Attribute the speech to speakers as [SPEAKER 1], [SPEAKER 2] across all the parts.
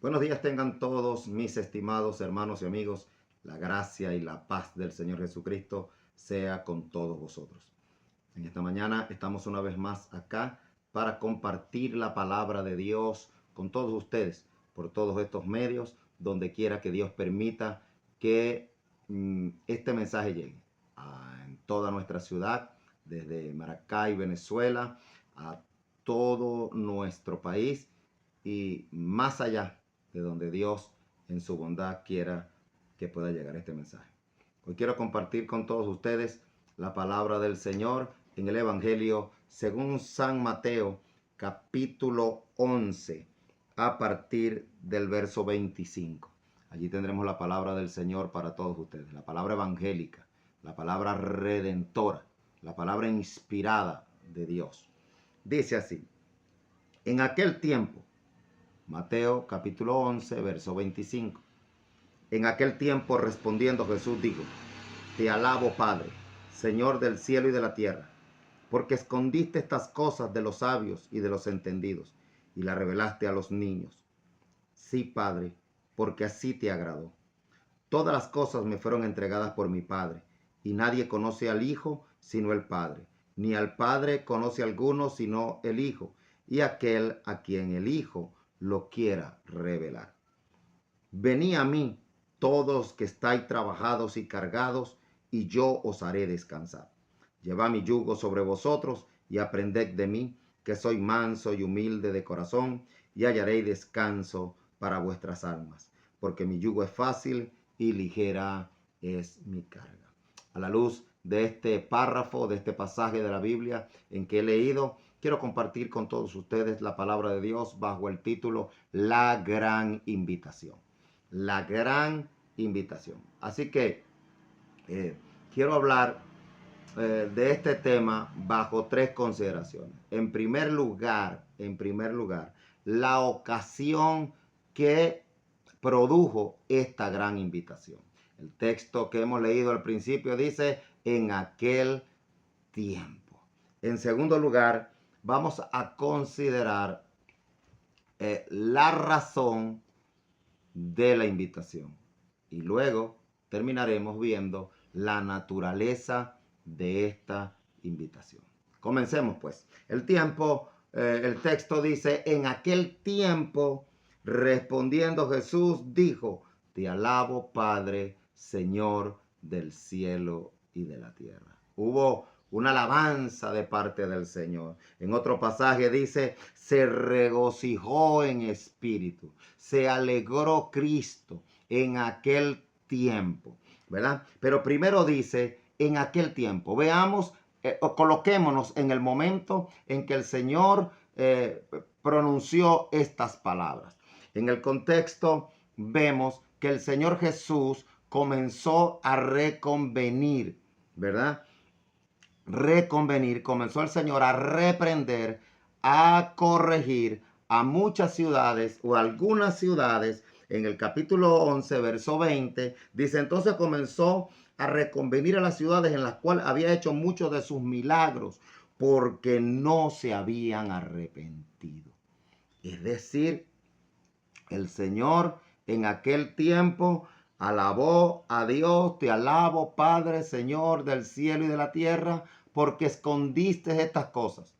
[SPEAKER 1] Buenos días tengan todos mis estimados hermanos y amigos. La gracia y la paz del Señor Jesucristo sea con todos vosotros. En esta mañana estamos una vez más acá para compartir la palabra de Dios con todos ustedes por todos estos medios, donde quiera que Dios permita que este mensaje llegue en toda nuestra ciudad, desde Maracay, Venezuela, a todo nuestro país y más allá de donde Dios en su bondad quiera que pueda llegar este mensaje. Hoy quiero compartir con todos ustedes la palabra del Señor en el Evangelio según San Mateo, capítulo 11, a partir del verso 25. Allí tendremos la palabra del Señor para todos ustedes, la palabra evangélica, la palabra redentora, la palabra inspirada de Dios. Dice así: en aquel tiempo, Mateo capítulo 11, verso 25. En aquel tiempo respondiendo Jesús dijo: Te alabo, Padre, Señor del cielo y de la tierra, porque escondiste estas cosas de los sabios y de los entendidos y las revelaste a los niños. Sí, Padre, porque así te agradó. Todas las cosas me fueron entregadas por mi Padre, y nadie conoce al Hijo sino el Padre, ni al Padre conoce alguno sino el Hijo, y aquel a quien el Hijo lo quiera revelar. Venid a mí, todos que estáis trabajados y cargados, y yo os haré descansar. Llevad mi yugo sobre vosotros y aprended de mí, que soy manso y humilde de corazón, y hallaréis descanso para vuestras almas, porque mi yugo es fácil y ligera es mi carga. A la luz de este párrafo, de este pasaje de la Biblia en que he leído, quiero compartir con todos ustedes la palabra de Dios bajo el título La Gran Invitación. La gran invitación. Así que quiero hablar de este tema bajo tres consideraciones. En primer lugar, la ocasión que produjo esta gran invitación. El texto que hemos leído al principio dice: en aquel tiempo. En segundo lugar, vamos a considerar la razón de la invitación. Y luego terminaremos viendo la naturaleza de esta invitación. Comencemos pues. El texto dice: en aquel tiempo, respondiendo Jesús, dijo: Te alabo, Padre, Señor del cielo y de la tierra. Hubo una alabanza de parte del Señor. En otro pasaje dice: se regocijó en espíritu, se alegró Cristo en aquel tiempo, ¿verdad? Pero primero dice: en aquel tiempo. Veamos, coloquémonos en el momento en que el Señor pronunció estas palabras. En el contexto vemos que el Señor Jesús comenzó a reconvenir, ¿verdad? Comenzó el Señor a reprender, a corregir a muchas ciudades o algunas ciudades. En el capítulo 11, verso 20, dice: entonces comenzó a reconvenir a las ciudades en las cuales había hecho muchos de sus milagros, porque no se habían arrepentido. Es decir, el Señor en aquel tiempo alabó a Dios: te alabo, Padre, Señor del cielo y de la tierra, porque escondiste estas cosas.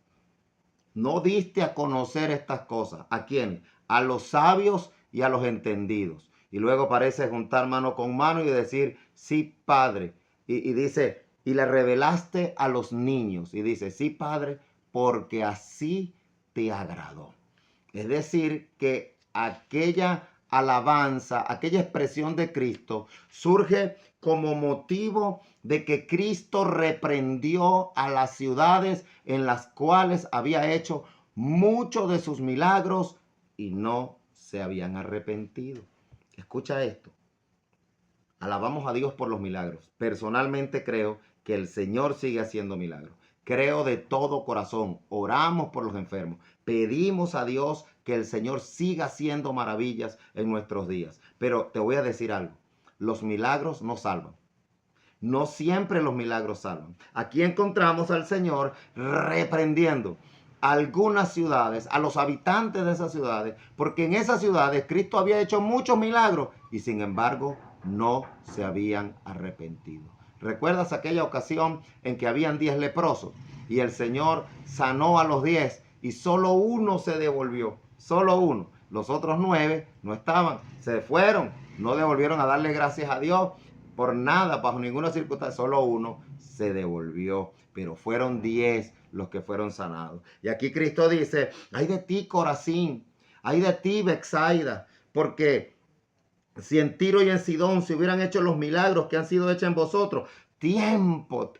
[SPEAKER 1] No diste a conocer estas cosas. ¿A quién? A los sabios y a los entendidos. Y luego parece juntar mano con mano y decir: sí, Padre. Y dice: y le revelaste a los niños. Y dice: sí, Padre, porque así te agradó. Es decir, que aquella alabanza, aquella expresión de Cristo surge como motivo de que Cristo reprendió a las ciudades en las cuales había hecho muchos de sus milagros y no se habían arrepentido. Escucha esto. Alabamos a Dios por los milagros. Personalmente creo que el Señor sigue haciendo milagros. Creo de todo corazón. Oramos por los enfermos. Pedimos a Dios que el Señor siga haciendo maravillas en nuestros días. Pero te voy a decir algo. Los milagros no salvan. No siempre los milagros salvan. Aquí encontramos al Señor reprendiendo. a algunas ciudades, a los habitantes de esas ciudades, porque en esas ciudades Cristo había hecho muchos milagros y sin embargo no se habían arrepentido. ¿Recuerdas aquella ocasión en que habían 10 leprosos y el Señor sanó a los 10 y solo uno se devolvió? Solo uno. Los otros 9 no estaban, se fueron, no devolvieron a darle gracias a Dios por nada, bajo ninguna circunstancia. Solo uno se devolvió, pero fueron 10 los que fueron sanados. Y aquí Cristo dice: ay de ti, Corazín, ay de ti, Betsaida, porque si en Tiro y en Sidón se hubieran hecho los milagros que han sido hechos en vosotros,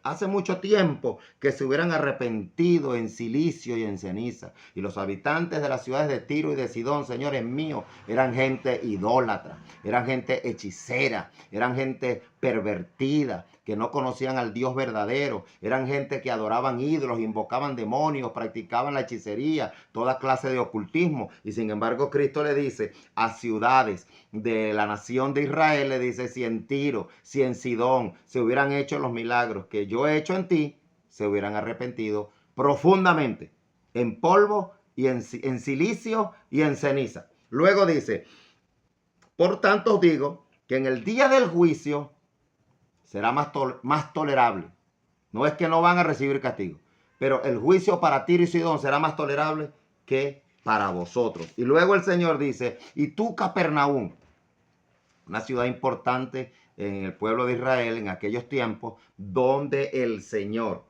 [SPEAKER 1] hace mucho tiempo que se hubieran arrepentido en silicio y en ceniza. Y los habitantes de las ciudades de Tiro y de Sidón, señores míos, eran gente idólatra, eran gente hechicera, eran gente pervertida, que no conocían al Dios verdadero, eran gente que adoraban ídolos, invocaban demonios, practicaban la hechicería, toda clase de ocultismo. Y sin embargo Cristo le dice a ciudades de la nación de Israel, le dice: si en Tiro, si en Sidón se hubieran hecho los milagros que yo he hecho en ti, se hubieran arrepentido profundamente, en polvo y en silicio y en ceniza. Luego dice: por tanto os digo que en el día del juicio será más tolerable. No es que no van a recibir castigo, pero el juicio para Tiro y Sidón será más tolerable que para vosotros. Y luego el Señor dice: y tú, Capernaum, una ciudad importante en el pueblo de Israel en aquellos tiempos, donde el Señor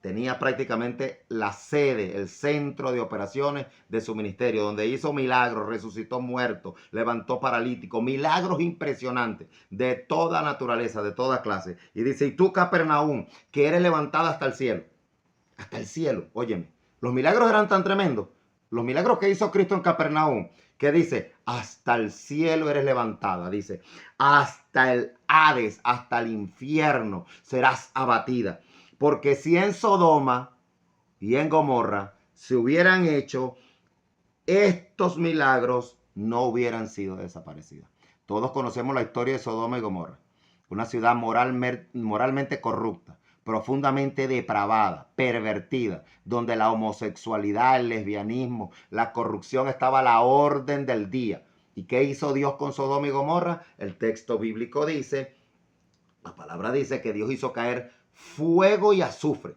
[SPEAKER 1] tenía prácticamente la sede, el centro de operaciones de su ministerio, donde hizo milagros, resucitó muertos, levantó paralíticos, milagros impresionantes de toda naturaleza, de toda clase. Y dice: y tú, Capernaum, que eres levantada hasta el cielo, óyeme, los milagros eran tan tremendos, los milagros que hizo Cristo en Capernaum, que dice: hasta el cielo eres levantada, dice, hasta el Hades, hasta el infierno serás abatida. Porque si en Sodoma y en Gomorra se hubieran hecho estos milagros, no hubieran sido desaparecidas. Todos conocemos la historia de Sodoma y Gomorra, una ciudad moralmente corrupta, profundamente depravada, pervertida, donde la homosexualidad, el lesbianismo, la corrupción estaba a la orden del día. ¿Y qué hizo Dios con Sodoma y Gomorra? El texto bíblico dice, la palabra dice que Dios hizo caer fuego y azufre.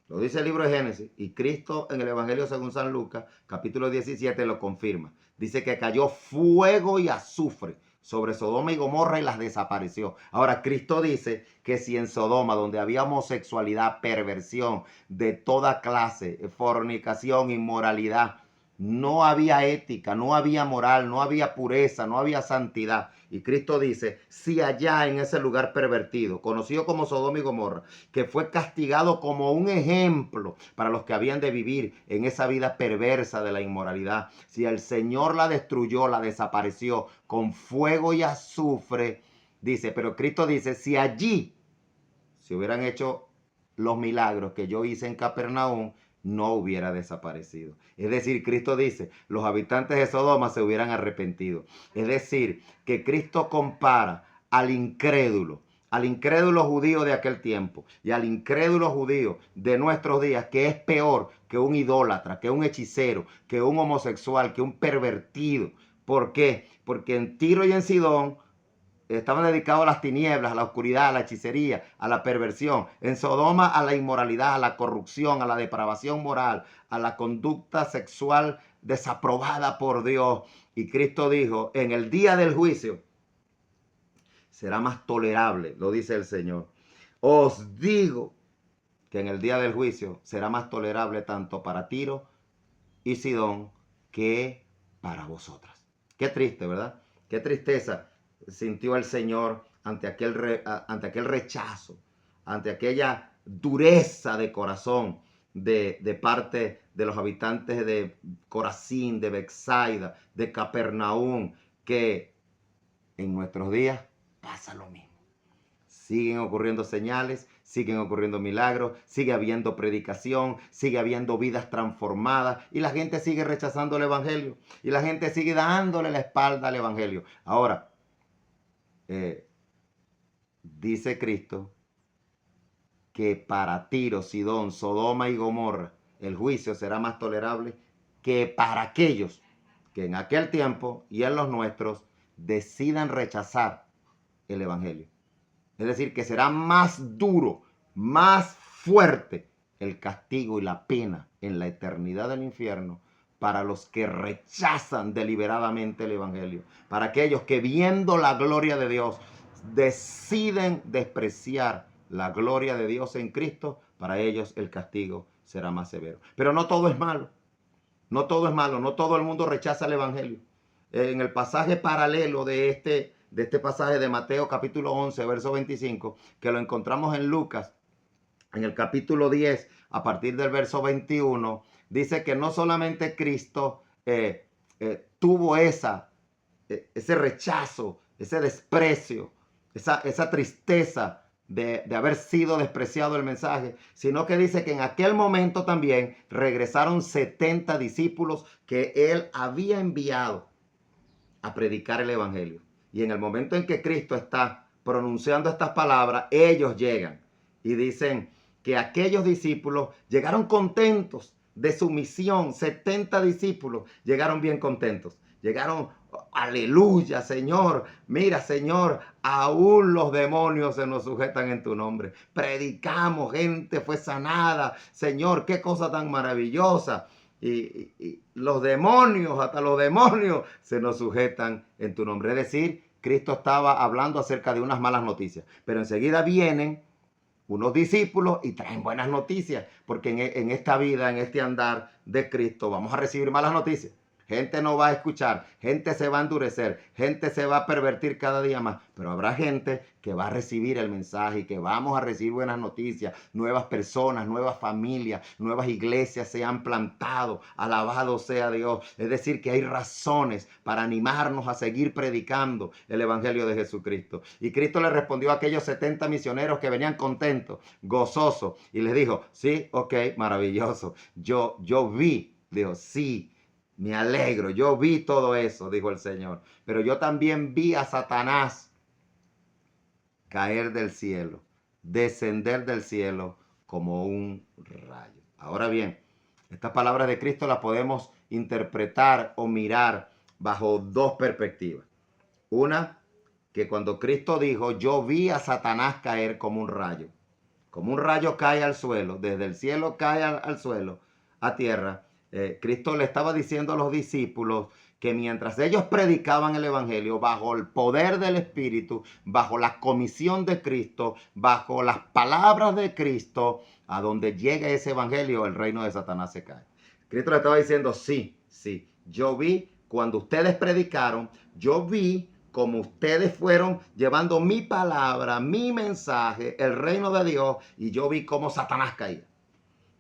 [SPEAKER 1] Lo dice el libro de Génesis, y Cristo en el Evangelio según San Lucas, capítulo 17, lo confirma. Dice que cayó fuego y azufre sobre Sodoma y Gomorra y las desapareció. Ahora, Cristo dice que si en Sodoma, donde había homosexualidad, perversión de toda clase, fornicación, inmoralidad, no había ética, no había moral, no había pureza, no había santidad. Y Cristo dice: si allá en ese lugar pervertido, conocido como Sodoma y Gomorra, que fue castigado como un ejemplo para los que habían de vivir en esa vida perversa de la inmoralidad, si el Señor la destruyó, la desapareció con fuego y azufre, dice, pero Cristo dice: si allí se hubieran hecho los milagros que yo hice en Capernaum, no hubiera desaparecido. Es decir, Cristo dice, los habitantes de Sodoma se hubieran arrepentido. Es decir, que Cristo compara al incrédulo judío de aquel tiempo y al incrédulo judío de nuestros días, que es peor que un idólatra, que un hechicero, que un homosexual, que un pervertido. ¿Por qué? Porque en Tiro y en Sidón estaban dedicados a las tinieblas, a la oscuridad, a la hechicería, a la perversión. En Sodoma, a la inmoralidad, a la corrupción, a la depravación moral, a la conducta sexual desaprobada por Dios. Y Cristo dijo: en el día del juicio será más tolerable, lo dice el Señor. Os digo que en el día del juicio será más tolerable tanto para Tiro y Sidón que para vosotras. Qué triste, ¿verdad? Qué tristeza sintió el Señor ante aquel rechazo, ante aquella dureza de corazón de parte de los habitantes de Corazín, de Betsaida, de Capernaum, que en nuestros días pasa lo mismo. Siguen ocurriendo señales, siguen ocurriendo milagros, sigue habiendo predicación, sigue habiendo vidas transformadas y la gente sigue rechazando el evangelio y la gente sigue dándole la espalda al evangelio. Ahora, dice Cristo que para Tiro, Sidón, Sodoma y Gomorra el juicio será más tolerable que para aquellos que en aquel tiempo y en los nuestros decidan rechazar el evangelio. Es decir, que será más duro, más fuerte el castigo y la pena en la eternidad del infierno para los que rechazan deliberadamente el evangelio, para aquellos que viendo la gloria de Dios deciden despreciar la gloria de Dios en Cristo. Para ellos el castigo será más severo. Pero no todo es malo, no todo es malo, no todo el mundo rechaza el evangelio. En el pasaje paralelo de este pasaje de Mateo capítulo 11, verso 25, que lo encontramos en Lucas, en el capítulo 10, a partir del verso 21, dice que no solamente Cristo tuvo ese rechazo, ese desprecio, esa tristeza de haber sido despreciado el mensaje, sino que dice que en aquel momento también regresaron 70 discípulos que él había enviado a predicar el evangelio. Y en el momento en que Cristo está pronunciando estas palabras, ellos llegan y dicen que aquellos discípulos llegaron contentos de su misión. 70 discípulos llegaron bien contentos. Llegaron, aleluya, Señor. Mira, Señor, aún los demonios se nos sujetan en tu nombre. Predicamos, gente fue sanada. Señor, qué cosa tan maravillosa. Y los demonios, hasta los demonios se nos sujetan en tu nombre. Es decir, Cristo estaba hablando acerca de unas malas noticias. Pero enseguida vienen unos discípulos y traen buenas noticias. Porque en esta vida, en este andar de Cristo, vamos a recibir malas noticias. Gente no va a escuchar, gente se va a endurecer, gente se va a pervertir cada día más. Pero habrá gente que va a recibir el mensaje y que vamos a recibir buenas noticias. Nuevas personas, nuevas familias, nuevas iglesias se han plantado. Alabado sea Dios. Es decir, que hay razones para animarnos a seguir predicando el evangelio de Jesucristo. Y Cristo le respondió a aquellos 70 misioneros que venían contentos, gozosos. Y les dijo, sí, ok, maravilloso. Yo vi, dijo, sí. Me alegro, yo vi todo eso, dijo el Señor. Pero yo también vi a Satanás caer del cielo, descender del cielo como un rayo. Ahora bien, estas palabras de Cristo las podemos interpretar o mirar bajo dos perspectivas. Una, que cuando Cristo dijo, yo vi a Satanás caer como un rayo cae al suelo, desde el cielo cae al suelo, a tierra. Cristo le estaba diciendo a los discípulos que mientras ellos predicaban el evangelio bajo el poder del Espíritu, bajo la comisión de Cristo, bajo las palabras de Cristo, a donde llegue ese evangelio, el reino de Satanás se cae. Cristo le estaba diciendo, sí, yo vi cuando ustedes predicaron, yo vi como ustedes fueron llevando mi palabra, mi mensaje, el reino de Dios, y yo vi cómo Satanás caía.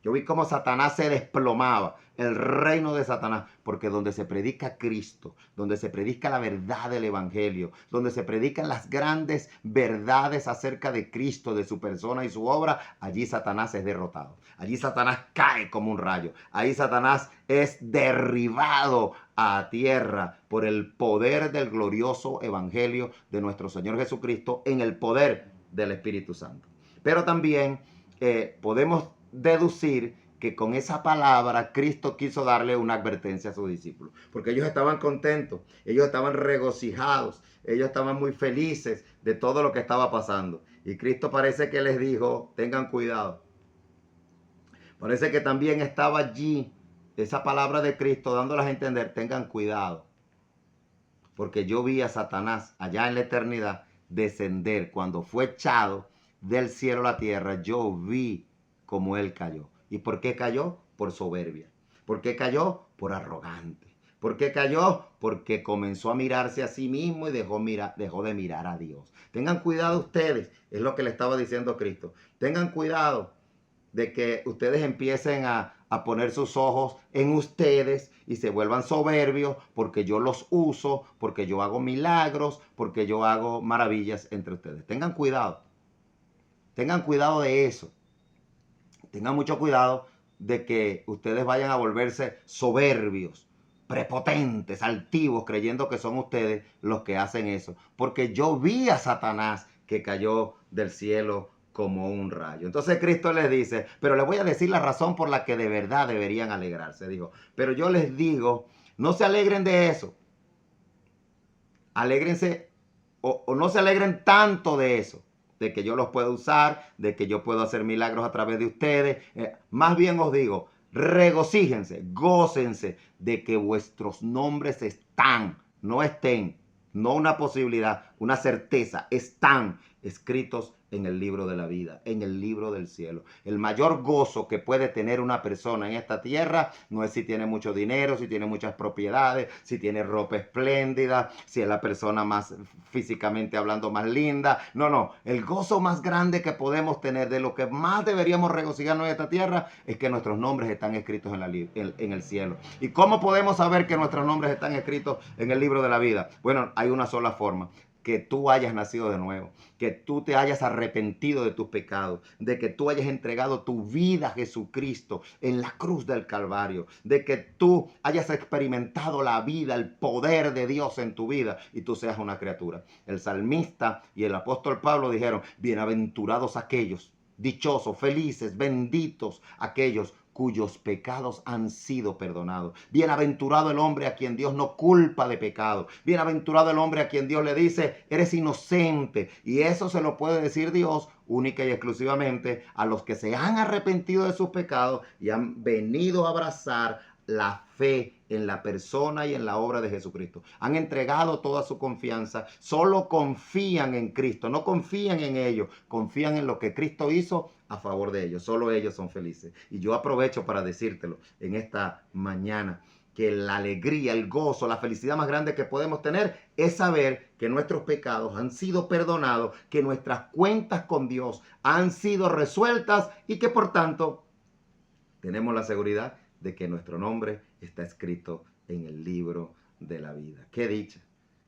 [SPEAKER 1] Yo vi cómo Satanás se desplomaba, el reino de Satanás, porque donde se predica Cristo, donde se predica la verdad del evangelio, donde se predican las grandes verdades acerca de Cristo, de su persona y su obra, allí Satanás es derrotado. Allí Satanás cae como un rayo. Ahí Satanás es derribado a tierra por el poder del glorioso evangelio de nuestro Señor Jesucristo, en el poder del Espíritu Santo. Pero también podemos deducir que con esa palabra Cristo quiso darle una advertencia a sus discípulos, porque ellos estaban contentos, ellos estaban regocijados, ellos estaban muy felices de todo lo que estaba pasando. Y Cristo parece que les dijo, tengan cuidado. Parece que también estaba allí esa palabra de Cristo dándoles a entender, tengan cuidado, porque yo vi a Satanás allá en la eternidad descender cuando fue echado del cielo a la tierra. Yo vi como él cayó. ¿Y por qué cayó? Por soberbia. ¿Por qué cayó? Por arrogante. ¿Por qué cayó? Porque comenzó a mirarse a sí mismo y dejó de mirar a Dios. Tengan cuidado ustedes, es lo que le estaba diciendo Cristo. Tengan cuidado de que ustedes empiecen a poner sus ojos en ustedes y se vuelvan soberbios porque yo los uso, porque yo hago milagros, porque yo hago maravillas entre ustedes. Tengan cuidado de eso. Tengan mucho cuidado de que ustedes vayan a volverse soberbios, prepotentes, altivos, creyendo que son ustedes los que hacen eso. Porque yo vi a Satanás que cayó del cielo como un rayo. Entonces Cristo les dice, pero les voy a decir la razón por la que de verdad deberían alegrarse. Dijo, pero yo les digo, no se alegren de eso. Alégrense o no se alegren tanto de eso, de que yo los puedo usar, de que yo puedo hacer milagros a través de ustedes. Más bien os digo, regocíjense, gócense de que vuestros nombres están, no estén, no una posibilidad, una certeza, están escritos en el libro de la vida, en el libro del cielo. El mayor gozo que puede tener una persona en esta tierra no es si tiene mucho dinero, si tiene muchas propiedades, si tiene ropa espléndida, si es la persona más físicamente hablando más linda. No, no. El gozo más grande que podemos tener, de lo que más deberíamos regocijarnos en esta tierra, es que nuestros nombres están escritos en el cielo. ¿Y cómo podemos saber que nuestros nombres están escritos en el libro de la vida? Bueno, hay una sola forma: que tú hayas nacido de nuevo, que tú te hayas arrepentido de tus pecados, de que tú hayas entregado tu vida a Jesucristo en la cruz del Calvario, de que tú hayas experimentado la vida, el poder de Dios en tu vida y tú seas una criatura. El salmista y el apóstol Pablo dijeron, bienaventurados aquellos, dichosos, felices, benditos aquellos cuyos pecados han sido perdonados. Bienaventurado el hombre a quien Dios no culpa de pecado. Bienaventurado el hombre a quien Dios le dice, eres inocente. Y eso se lo puede decir Dios única y exclusivamente a los que se han arrepentido de sus pecados y han venido a abrazar la fe en la persona y en la obra de Jesucristo. Han entregado toda su confianza, solo confían en Cristo, no confían en ellos, confían en lo que Cristo hizo a favor de ellos. Solo ellos son felices. Y yo aprovecho para decírtelo en esta mañana, que la alegría, el gozo, la felicidad más grande que podemos tener es saber que nuestros pecados han sido perdonados, que nuestras cuentas con Dios han sido resueltas y que por tanto tenemos la seguridad de que nuestro nombre está escrito en el libro de la vida. Qué dicha,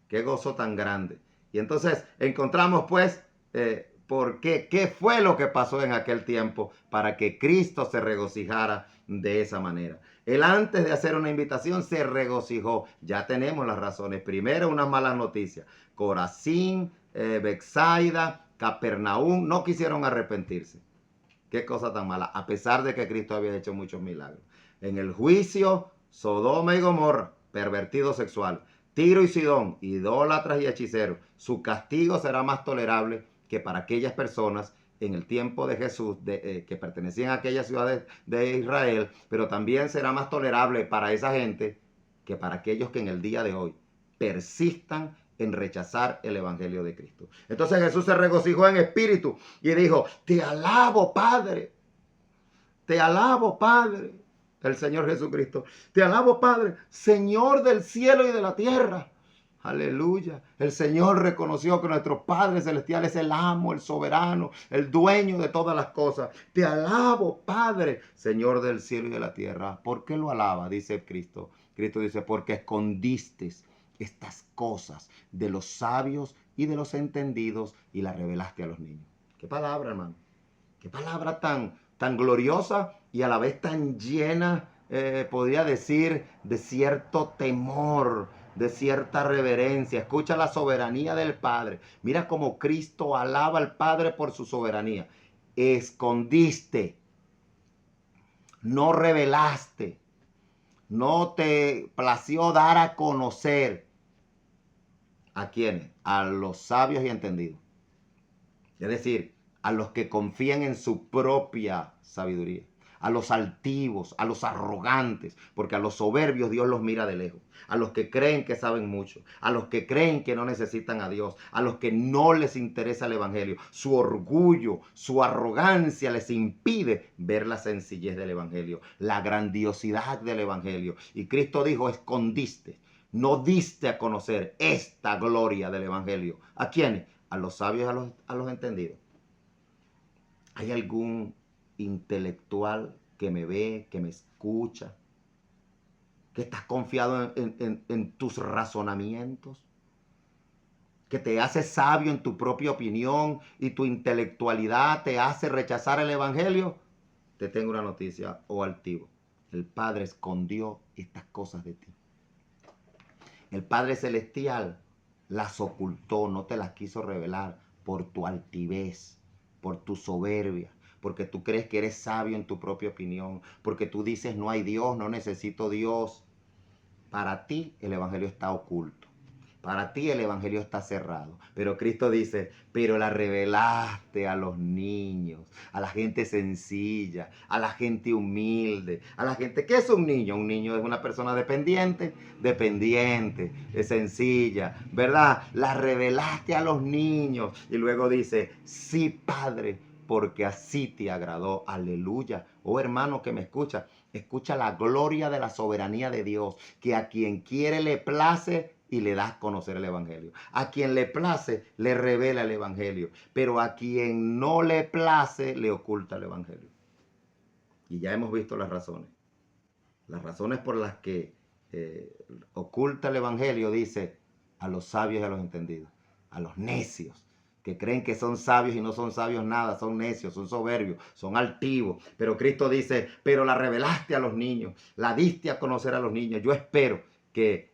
[SPEAKER 1] qué gozo tan grande. Y entonces encontramos pues por qué fue lo que pasó en aquel tiempo para que Cristo se regocijara de esa manera. Él, antes de hacer una invitación, se regocijó. Ya tenemos las razones. Primero, unas malas noticias. Corazín, Betsaida, Capernaum no quisieron arrepentirse. Qué cosa tan mala, a pesar de que Cristo había hecho muchos milagros. En el juicio, Sodoma y Gomorra, pervertido sexual, Tiro y Sidón, idólatras y hechiceros, su castigo será más tolerable que para aquellas personas en el tiempo de Jesús, que pertenecían a aquellas ciudades de Israel, pero también será más tolerable para esa gente que para aquellos que en el día de hoy persistan en rechazar el evangelio de Cristo. Entonces Jesús se regocijó en espíritu y dijo, te alabo, Padre, te alabo, Padre, el Señor Jesucristo, te alabo, Padre, Señor del cielo y de la tierra. Aleluya. El Señor reconoció que nuestro Padre Celestial es el amo, el soberano, el dueño de todas las cosas. Te alabo, Padre, Señor del cielo y de la tierra. ¿Por qué lo alaba? Dice Cristo. Cristo dice, porque escondiste estas cosas de los sabios y de los entendidos y las revelaste a los niños. Qué palabra, hermano. Qué palabra tan gloriosa y a la vez tan llena, podría decir, de cierto temor, de cierta reverencia. Escucha la soberanía del Padre. Mira cómo Cristo alaba al Padre por su soberanía. Escondiste, no revelaste, no te plació dar a conocer. ¿A quiénes? A los sabios y entendidos. Es decir, a los que confían en su propia sabiduría, a los altivos, a los arrogantes, porque a los soberbios Dios los mira de lejos, a los que creen que saben mucho, a los que creen que no necesitan a Dios, a los que no les interesa el evangelio. Su orgullo, su arrogancia les impide ver la sencillez del evangelio, la grandiosidad del evangelio. Y Cristo dijo, escondiste, no diste a conocer esta gloria del evangelio. ¿A quiénes? A los sabios, a los entendidos. ¿Hay algún intelectual que me ve, que me escucha, que estás confiado en tus razonamientos, que te hace sabio en tu propia opinión y tu intelectualidad te hace rechazar el evangelio? Te tengo una noticia, oh altivo. El Padre escondió estas cosas de ti. El Padre Celestial las ocultó, no te las quiso revelar por tu altivez, por tu soberbia, porque tú crees que eres sabio en tu propia opinión, porque tú dices no hay Dios, no necesito Dios. Para ti el evangelio está oculto. Para ti el evangelio está cerrado. Pero Cristo dice, pero la revelaste a los niños, a la gente sencilla, a la gente humilde, a la gente... ¿Qué es un niño? Un niño es una persona dependiente, es sencilla, ¿verdad? La revelaste a los niños. Y luego dice, sí, Padre, porque así te agradó. Aleluya. Oh, hermano que me escucha, escucha la gloria de la soberanía de Dios, que a quien quiere le place y le das a conocer el evangelio. A quien le place, le revela el evangelio. Pero a quien no le place, le oculta el evangelio. Y ya hemos visto las razones. Las razones por las que oculta el evangelio, dice, a los sabios y a los entendidos, a los necios, que creen que son sabios y no son sabios nada, son necios, son soberbios, son altivos. Pero Cristo dice, pero la revelaste a los niños, la diste a conocer a los niños. Yo espero que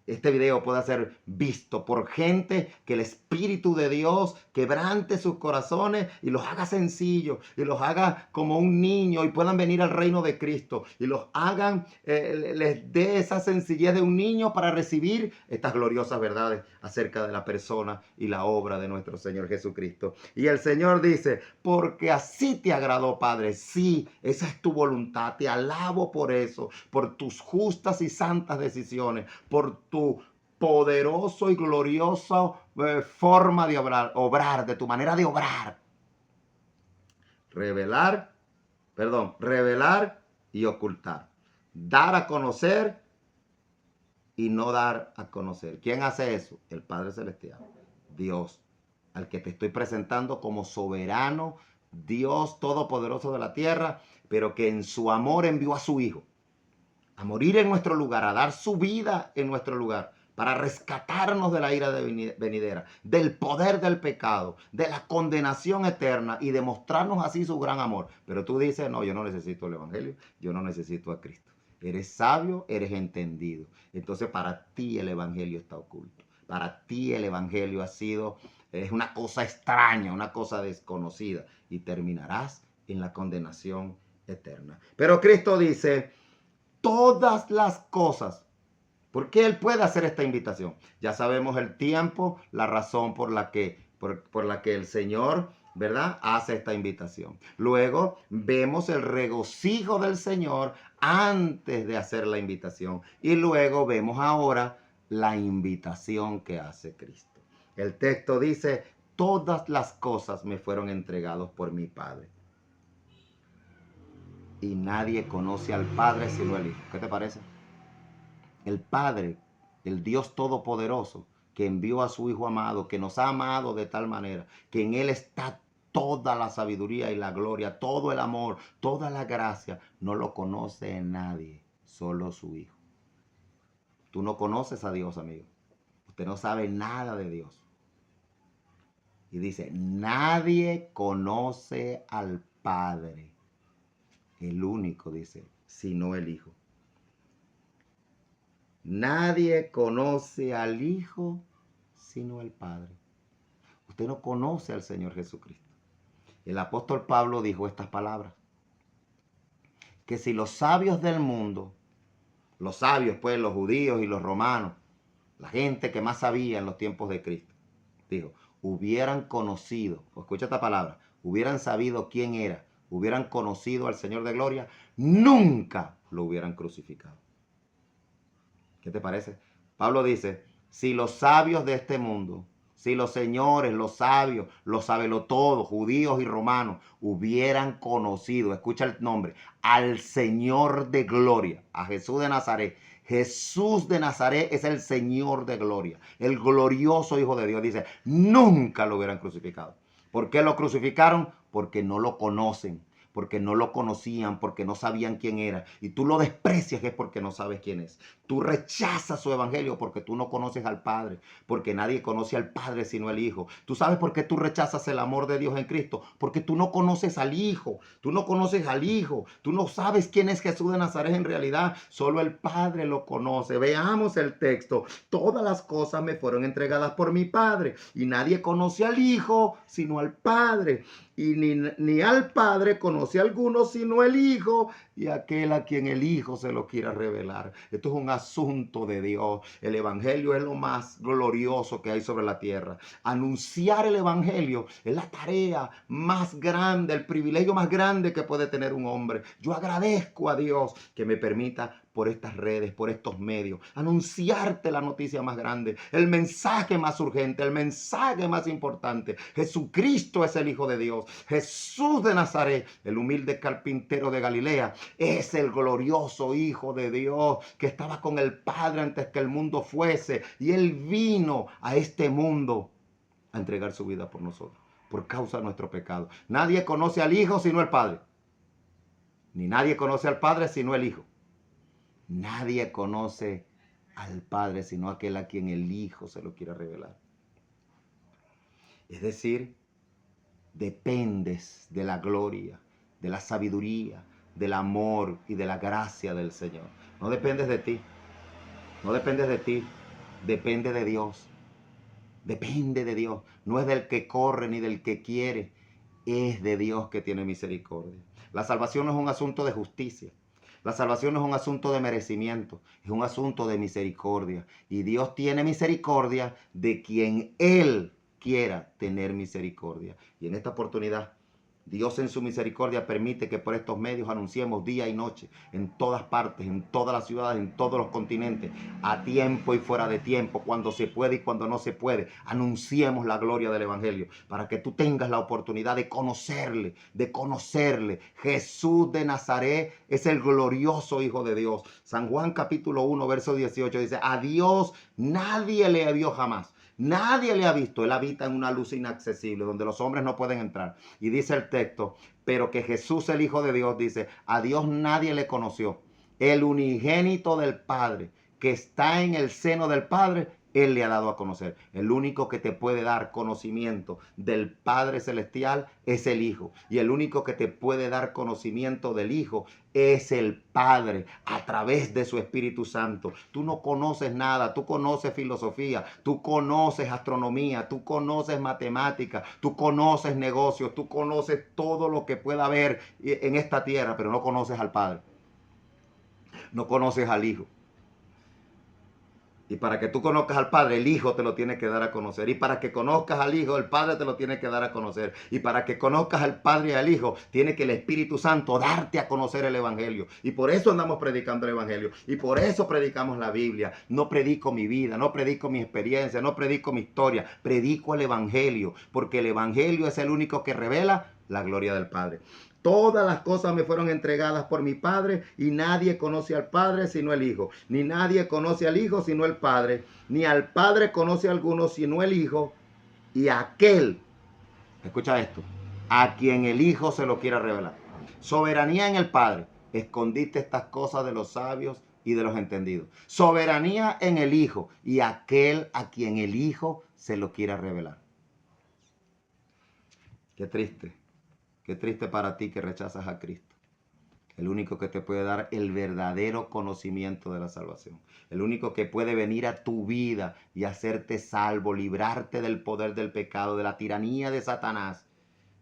[SPEAKER 1] este video pueda ser visto por gente que el Espíritu de Dios quebrante sus corazones y los haga sencillos y los haga como un niño y puedan venir al reino de Cristo y los hagan, les dé esa sencillez de un niño para recibir estas gloriosas verdades acerca de la persona y la obra de nuestro Señor Jesucristo. Y el Señor dice, porque así te agradó, Padre. Sí, esa es tu voluntad. Te alabo por eso, por tus justas y santas decisiones, por tu poderoso y gloriosa forma de obrar, de tu manera de obrar. Revelar y ocultar. Dar a conocer y no dar a conocer. ¿Quién hace eso? El Padre Celestial, Dios, al que te estoy presentando como soberano, Dios todopoderoso de la tierra, pero que en su amor envió a su Hijo a morir en nuestro lugar, a dar su vida en nuestro lugar, para rescatarnos de la ira venidera, del poder del pecado, de la condenación eterna y demostrarnos así su gran amor. Pero tú dices, no, yo no necesito el evangelio, yo no necesito a Cristo. Eres sabio, eres entendido. Entonces para ti el evangelio está oculto. Para ti el evangelio es una cosa extraña, una cosa desconocida y terminarás en la condenación eterna. Pero Cristo dice, todas las cosas. ¿Por qué Él puede hacer esta invitación? Ya sabemos el tiempo, la razón por la que el Señor, ¿verdad?, hace esta invitación. Luego vemos el regocijo del Señor antes de hacer la invitación. Y luego vemos ahora la invitación que hace Cristo. El texto dice, todas las cosas me fueron entregadas por mi Padre. Y nadie conoce al Padre sino el Hijo. ¿Qué te parece? El Padre, el Dios Todopoderoso, que envió a su Hijo amado, que nos ha amado de tal manera, que en Él está toda la sabiduría y la gloria, todo el amor, toda la gracia, no lo conoce nadie, solo su Hijo. Tú no conoces a Dios, amigo. Usted no sabe nada de Dios. Y dice, nadie conoce al Padre, el único, dice, sino el Hijo. Nadie conoce al Hijo sino el Padre. Usted no conoce al Señor Jesucristo. El apóstol Pablo dijo estas palabras. Que si los sabios del mundo, los sabios pues, los judíos y los romanos, la gente que más sabía en los tiempos de Cristo, dijo, hubieran conocido, escucha esta palabra, hubieran sabido quién era, hubieran conocido al Señor de gloria, nunca lo hubieran crucificado. ¿Qué te parece? Pablo dice, si los sabios de este mundo, si los señores, los sabios, los sabelotodos, judíos y romanos, hubieran conocido, escucha el nombre, al Señor de gloria, a Jesús de Nazaret. Jesús de Nazaret es el Señor de gloria, el glorioso Hijo de Dios. Dice, nunca lo hubieran crucificado. ¿Por qué lo crucificaron? Porque no lo conocen, porque no lo conocían, porque no sabían quién era. Y tú lo desprecias es porque no sabes quién es. Tú rechazas su evangelio porque tú no conoces al Padre, porque nadie conoce al Padre sino el Hijo. ¿Tú sabes por qué tú rechazas el amor de Dios en Cristo? Porque tú no conoces al Hijo, tú no conoces al Hijo, tú no sabes quién es Jesús de Nazaret en realidad, solo el Padre lo conoce. Veamos el texto. Todas las cosas me fueron entregadas por mi Padre y nadie conoce al Hijo sino al Padre y ni al Padre conoce a alguno sino el Hijo y aquel a quien el Hijo se lo quiera revelar. Esto es un asunto de Dios. El Evangelio es lo más glorioso que hay sobre la tierra. Anunciar el Evangelio es la tarea más grande, el privilegio más grande que puede tener un hombre. Yo agradezco a Dios que me permita por estas redes, por estos medios, anunciarte la noticia más grande, el mensaje más urgente, el mensaje más importante. Jesucristo es el Hijo de Dios. Jesús de Nazaret, el humilde carpintero de Galilea, es el glorioso Hijo de Dios que estaba con el Padre antes que el mundo fuese. Y Él vino a este mundo a entregar su vida por nosotros, por causa de nuestro pecado. Nadie conoce al Hijo sino el Padre. Ni nadie conoce al Padre sino el Hijo. Nadie conoce al Padre sino aquel a quien el Hijo se lo quiera revelar. Es decir, dependes de la gloria, de la sabiduría, del amor y de la gracia del Señor. No dependes de ti. No dependes de ti. Depende de Dios. Depende de Dios. No es del que corre ni del que quiere. Es de Dios que tiene misericordia. La salvación no es un asunto de justicia. La salvación no es un asunto de merecimiento, es un asunto de misericordia. Y Dios tiene misericordia de quien Él quiera tener misericordia. Y en esta oportunidad, Dios en su misericordia permite que por estos medios anunciemos día y noche, en todas partes, en todas las ciudades, en todos los continentes, a tiempo y fuera de tiempo, cuando se puede y cuando no se puede. Anunciemos la gloria del Evangelio para que tú tengas la oportunidad de conocerle, de conocerle. Jesús de Nazaret es el glorioso Hijo de Dios. San Juan capítulo 1, verso 18 dice, a Dios nadie le vio jamás. Nadie le ha visto. Él habita en una luz inaccesible donde los hombres no pueden entrar. Y dice el texto, pero que Jesús, el Hijo de Dios, dice, a Dios nadie le conoció. El unigénito del Padre, que está en el seno del Padre, Él le ha dado a conocer. El único que te puede dar conocimiento del Padre Celestial es el Hijo. Y el único que te puede dar conocimiento del Hijo es el Padre a través de su Espíritu Santo. Tú no conoces nada, tú conoces filosofía, tú conoces astronomía, tú conoces matemática, tú conoces negocios, tú conoces todo lo que pueda haber en esta tierra, pero no conoces al Padre. No conoces al Hijo. Y para que tú conozcas al Padre, el Hijo te lo tiene que dar a conocer. Y para que conozcas al Hijo, el Padre te lo tiene que dar a conocer. Y para que conozcas al Padre y al Hijo, tiene que el Espíritu Santo darte a conocer el Evangelio. Y por eso andamos predicando el Evangelio. Y por eso predicamos la Biblia. No predico mi vida, no predico mi experiencia, no predico mi historia. Predico el Evangelio. Porque el Evangelio es el único que revela la gloria del Padre. Todas las cosas me fueron entregadas por mi Padre y nadie conoce al Padre sino el Hijo. Ni nadie conoce al Hijo sino el Padre. Ni al Padre conoce a alguno sino el Hijo y aquel, escucha esto, a quien el Hijo se lo quiera revelar. Soberanía en el Padre. Escondiste estas cosas de los sabios y de los entendidos. Soberanía en el Hijo y aquel a quien el Hijo se lo quiera revelar. Qué triste. Qué triste para ti que rechazas a Cristo. El único que te puede dar el verdadero conocimiento de la salvación. El único que puede venir a tu vida y hacerte salvo, librarte del poder del pecado, de la tiranía de Satanás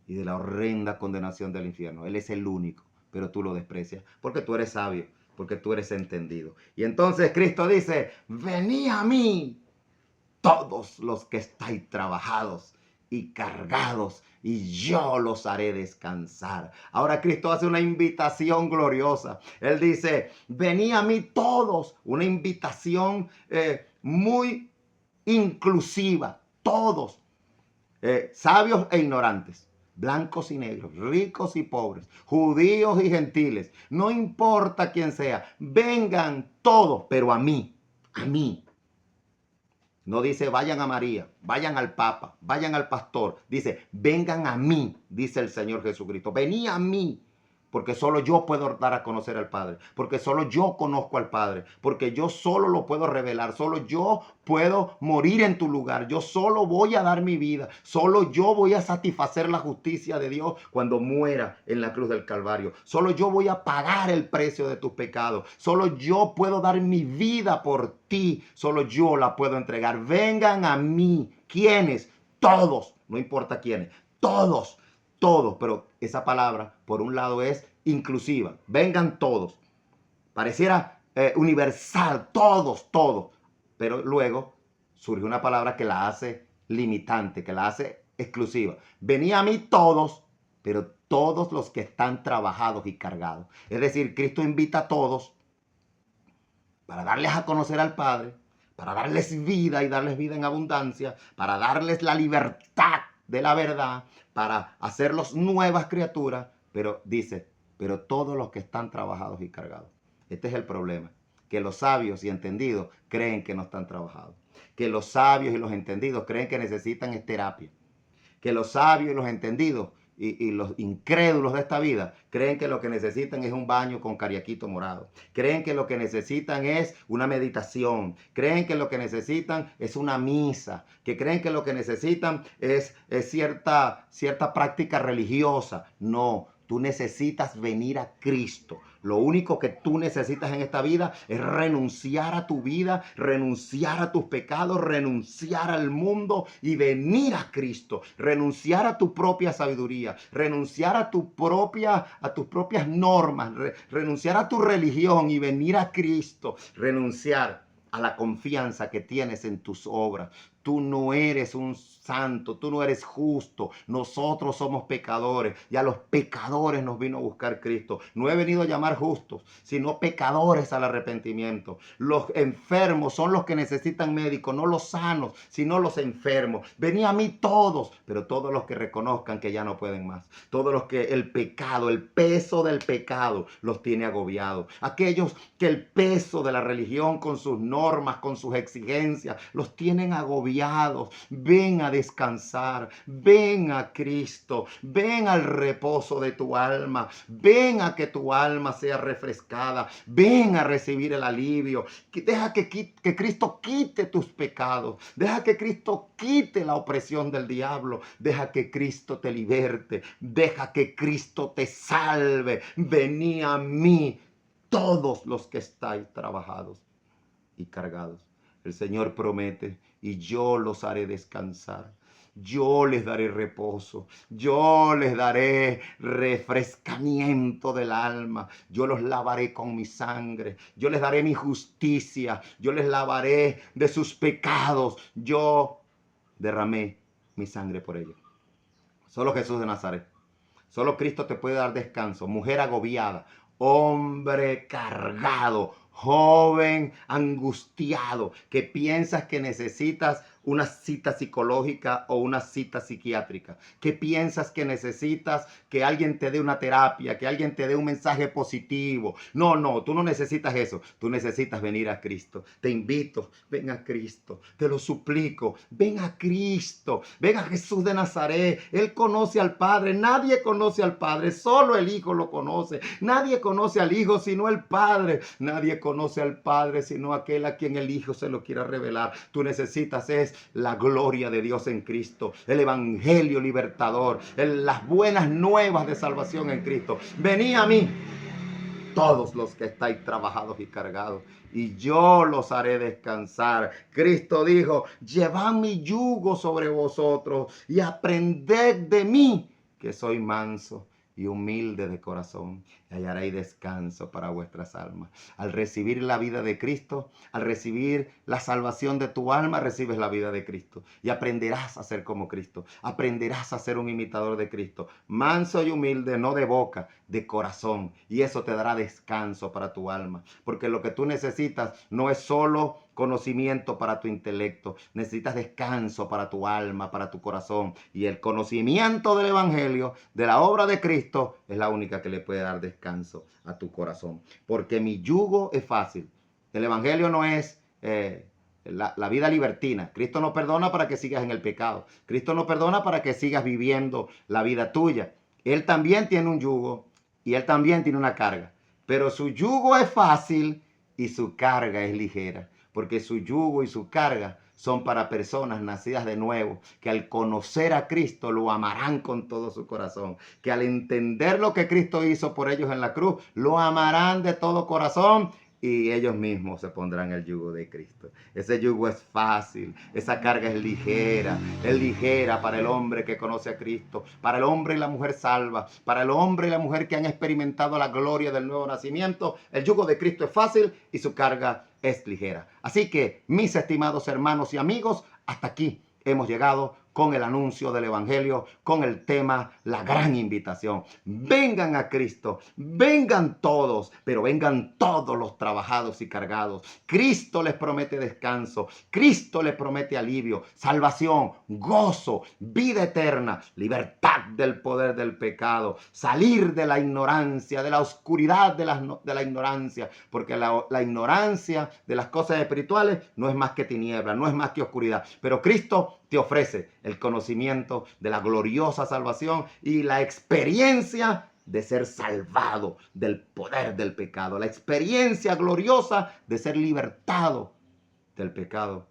[SPEAKER 1] y de la horrenda condenación del infierno. Él es el único, pero tú lo desprecias porque tú eres sabio, porque tú eres entendido. Y entonces Cristo dice, venid a mí todos los que estáis trabajados y cargados, y yo los haré descansar. Ahora Cristo hace una invitación gloriosa. Él dice, venid a mí todos. Una invitación muy inclusiva. Todos, sabios e ignorantes, blancos y negros, ricos y pobres, judíos y gentiles. No importa quién sea. Vengan todos, pero a mí, a mí. No dice vayan a María, vayan al Papa, vayan al pastor. Dice vengan a mí, dice el Señor Jesucristo. Vení a mí, porque solo yo puedo dar a conocer al Padre. Porque solo yo conozco al Padre. Porque yo solo lo puedo revelar. Solo yo puedo morir en tu lugar. Yo solo voy a dar mi vida. Solo yo voy a satisfacer la justicia de Dios cuando muera en la cruz del Calvario. Solo yo voy a pagar el precio de tus pecados. Solo yo puedo dar mi vida por ti. Solo yo la puedo entregar. Vengan a mí. ¿Quiénes? Todos. No importa quiénes. Todos. todos, pero esa palabra por un lado es inclusiva, vengan todos. Pareciera universal, todos, pero luego surge una palabra que la hace limitante, que la hace exclusiva. Venía a mí todos, pero todos los que están trabajados y cargados. Es decir, Cristo invita a todos para darles a conocer al Padre, para darles vida y darles vida en abundancia, para darles la libertad de la verdad, para hacerlos nuevas criaturas, pero dice, pero todos los que están trabajados y cargados. Este es el problema, que los sabios y entendidos creen que no están trabajados, que los sabios y los entendidos creen que necesitan terapia, que los sabios y los entendidos y los incrédulos de esta vida creen que lo que necesitan es un baño con cariaquito morado. Creen que lo que necesitan es una meditación. Creen que lo que necesitan es una misa. Que creen que lo que necesitan es cierta práctica religiosa. No, tú necesitas venir a Cristo. Lo único que tú necesitas en esta vida es renunciar a tu vida, renunciar a tus pecados, renunciar al mundo y venir a Cristo. Renunciar a tu propia sabiduría, renunciar a tus propias normas, renunciar a tu religión y venir a Cristo. Renunciar a la confianza que tienes en tus obras. Tú no eres un santo, tú no eres justo. Nosotros somos pecadores y a los pecadores nos vino a buscar Cristo. No he venido a llamar justos, sino pecadores al arrepentimiento. Los enfermos son los que necesitan médicos, no los sanos, sino los enfermos. Venid a mí todos, pero todos los que reconozcan que ya no pueden más. Todos los que el pecado, el peso del pecado los tiene agobiados. Aquellos que el peso de la religión con sus normas, con sus exigencias, los tienen agobiados. Ven a descansar, ven a Cristo, ven al reposo de tu alma, ven a que tu alma sea refrescada, ven a recibir el alivio. Deja que Cristo quite tus pecados, deja que Cristo quite la opresión del diablo, deja que Cristo te liberte, deja que Cristo te salve. Vení a mí todos los que estáis trabajados y cargados. El Señor promete, y yo los haré descansar. Yo les daré reposo, yo les daré refrescamiento del alma, yo los lavaré con mi sangre, yo les daré mi justicia, yo les lavaré de sus pecados, yo derramé mi sangre por ellos. Solo Jesús de Nazaret, solo Cristo te puede dar descanso. Mujer agobiada, hombre cargado, joven angustiado, que piensas que necesitas una cita psicológica o una cita psiquiátrica, que piensas que necesitas que alguien te dé una terapia, que alguien te dé un mensaje positivo. No, tú no necesitas eso, tú necesitas venir a Cristo. Te invito, ven a Cristo, te lo suplico, ven a Cristo, ven a Jesús de Nazaret. Él conoce al Padre, nadie conoce al Padre, solo el Hijo lo conoce. Nadie conoce al Hijo sino el Padre, nadie conoce al Padre sino aquel a quien el Hijo se lo quiera revelar. Tú necesitas la gloria de Dios en Cristo, el evangelio libertador, las buenas nuevas de salvación en Cristo. Venid a mí todos los que estáis trabajados y cargados, y yo los haré descansar. Cristo dijo, llevad mi yugo sobre vosotros y aprended de mí, que soy manso y humilde de corazón, y hallaréis descanso para vuestras almas. Al recibir la vida de Cristo, al recibir la salvación de tu alma, recibes la vida de Cristo y aprenderás a ser como Cristo, aprenderás a ser un imitador de Cristo, manso y humilde, no de boca, de corazón, y eso te dará descanso para tu alma, porque lo que tú necesitas no es solo conocimiento para tu intelecto, necesitas descanso para tu alma, para tu corazón, y el conocimiento del evangelio, de la obra de Cristo, es la única que le puede dar descanso a tu corazón, porque mi yugo es fácil. El evangelio no es la vida libertina. Cristo no perdona para que sigas en el pecado, Cristo no perdona para que sigas viviendo la vida tuya. Él también tiene un yugo y Él también tiene una carga, pero su yugo es fácil y su carga es ligera, porque su yugo y su carga son para personas nacidas de nuevo, que al conocer a Cristo lo amarán con todo su corazón, que al entender lo que Cristo hizo por ellos en la cruz, lo amarán de todo corazón y ellos mismos se pondrán el yugo de Cristo. Ese yugo es fácil, esa carga es ligera para el hombre que conoce a Cristo, para el hombre y la mujer salva, para el hombre y la mujer que han experimentado la gloria del nuevo nacimiento. El yugo de Cristo es fácil y su carga es ligera. Así que, mis estimados hermanos y amigos, hasta aquí hemos llegado con el anuncio del Evangelio, con el tema, la gran invitación. Vengan a Cristo, vengan todos, pero vengan todos los trabajados y cargados. Cristo les promete descanso, Cristo les promete alivio, salvación, gozo, vida eterna, libertad del poder del pecado, salir de la ignorancia, de la oscuridad de la ignorancia, porque la ignorancia de las cosas espirituales no es más que tiniebla, no es más que oscuridad, pero Cristo te ofrece el conocimiento de la gloriosa salvación y la experiencia de ser salvado del poder del pecado, la experiencia gloriosa de ser libertado del pecado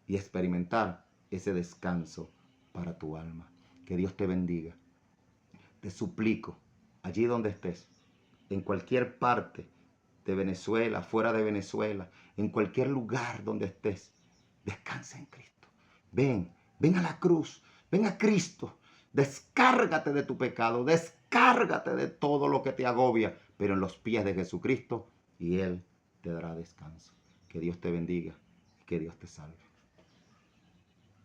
[SPEAKER 1] y experimentar ese descanso para tu alma. Que Dios te bendiga. Te suplico, allí donde estés, en cualquier parte de Venezuela, fuera de Venezuela, en cualquier lugar donde estés, descansa en Cristo. Ven a la cruz, ven a Cristo, descárgate de tu pecado, descárgate de todo lo que te agobia, pero en los pies de Jesucristo y Él te dará descanso. Que Dios te bendiga, que Dios te salve.